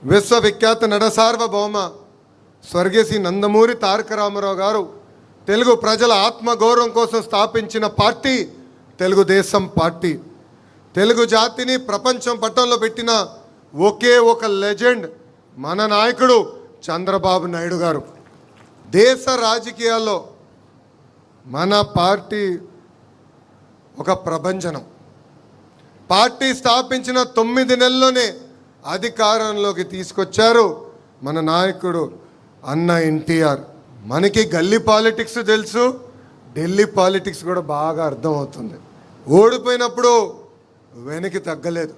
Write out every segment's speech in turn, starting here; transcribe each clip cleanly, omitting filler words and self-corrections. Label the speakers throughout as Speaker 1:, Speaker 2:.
Speaker 1: విశ్వవిఖ్యాత నట సార్వభౌమ స్వర్గీయ శ్రీ నందమూరి తారక రామారావు గారు తెలుగు ప్రజల ఆత్మగౌరవం కోసం స్థాపించిన పార్టీ తెలుగుదేశం పార్టీ. తెలుగు జాతిని ప్రపంచం పట్టంలో పెట్టిన ఒకే ఒక లెజెండ్ మన నాయకుడు చంద్రబాబు నాయుడు గారు. దేశ రాజకీయాల్లో మన పార్టీ ఒక ప్రభంజనం. పార్టీ స్థాపించిన 9 నెలల్లోనే అధికారంలోకి తీసుకొచ్చారు మన నాయకుడు అన్న ఎన్టీఆర్. మనకి గల్లీ పాలిటిక్స్ తెలుసు, ఢిల్లీ పాలిటిక్స్ కూడా బాగా అర్థమవుతుంది. ఓడిపోయినప్పుడు వెనక్కి తగ్గలేదు,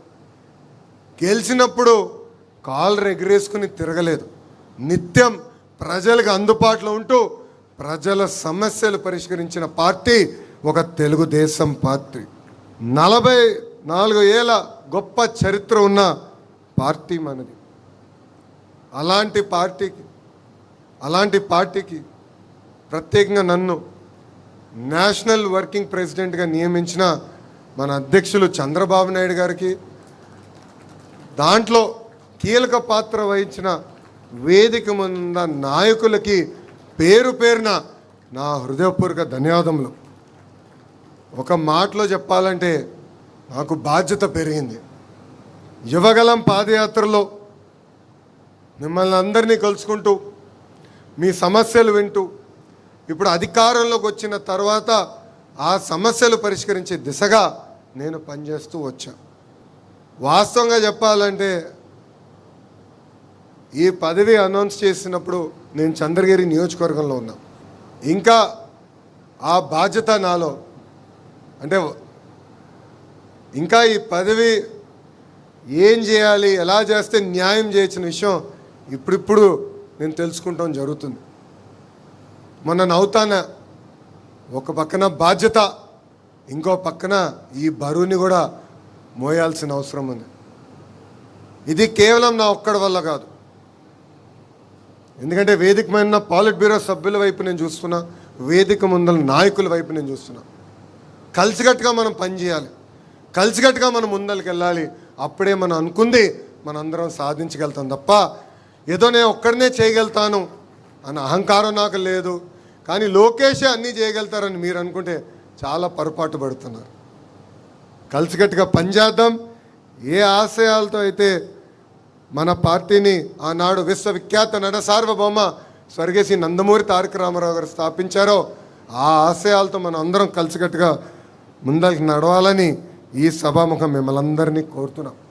Speaker 1: గెలిచినప్పుడు కాళ్ళు ఎగరేసుకుని తిరగలేదు. నిత్యం ప్రజలకు అందుబాటులో ఉంటూ ప్రజల సమస్యలు పరిష్కరించిన పార్టీ ఒక తెలుగుదేశం పార్టీ. 44 ఏళ్ళ గొప్ప చరిత్ర ఉన్న పార్టీ మనది. అలాంటి పార్టీకి ప్రత్యేకంగా నన్ను నేషనల్ వర్కింగ్ ప్రెసిడెంట్గా నియమించిన మన అధ్యక్షులు చంద్రబాబు నాయుడు గారికి, దాంట్లో కీలక పాత్ర వహించిన వేదిక ముంద నాయకులకి పేరు పేరున నా హృదయపూర్వక ధన్యవాదములు. ఒక మాటలో చెప్పాలంటే నాకు బాధ్యత పెరిగింది. యువగలం పాదయాత్రలో మిమ్మల్ని అందరినీ కలుసుకుంటూ మీ సమస్యలు వింటూ ఇప్పుడు అధికారంలోకి వచ్చిన తర్వాత ఆ సమస్యలు పరిష్కరించే దిశగా నేను పనిచేస్తూ వచ్చా. వాస్తవంగా చెప్పాలంటే ఈ పదవి అనౌన్స్ చేసినప్పుడు నేను చంద్రగిరి నియోజకవర్గంలో ఉన్నా. ఇంకా ఆ బాధ్యత నాలో, అంటే ఇంకా ఈ పదవి ఏం చేయాలి, ఎలా చేస్తే న్యాయం చేయించిన విషయం ఇప్పుడిప్పుడు నేను తెలుసుకుంటాం జరుగుతుంది. మొన్న నవ్వుతాన ఒక పక్కన బాధ్యత, ఇంకో పక్కన ఈ బరువుని కూడా మోయాల్సిన అవసరం ఉంది. ఇది కేవలం నా ఒక్కడి వల్ల కాదు, ఎందుకంటే వేదిక మీద పాలిట్ బ్యూరో సభ్యుల వైపు నేను చూస్తున్నా, వేదిక ముందల నాయకుల వైపు నేను చూస్తున్నా. కలిసికట్టుగా మనం పనిచేయాలి, కలిసికట్టుగా మనం ముందరికి వెళ్ళాలి. అప్పుడే మనం అనుకుంది మనందరం సాధించగలుగుతాం తప్ప ఏదో నేను ఒక్కడనే చేయగలుగుతాను అన్న అహంకారం నాకు లేదు. కానీ లోకేషే అన్నీ చేయగలుగుతారని మీరు అనుకుంటే చాలా పొరపాటు పడుతున్నారు. కలిసికట్టుగా పనిచేద్దాం. ఏ ఆశయాలతో అయితే మన పార్టీని ఆనాడు విశ్వవిఖ్యాత నట సార్వభౌమ స్వర్గీయ శ్రీ నందమూరి తారక రామారావు గారు స్థాపించారో ఆ ఆశయాలతో మనం అందరం కలిసికట్టుగా ముందరికి నడవాలని ఈ సభాముఖం మిమ్మల్ని అందరినీ కోరుతున్నాం.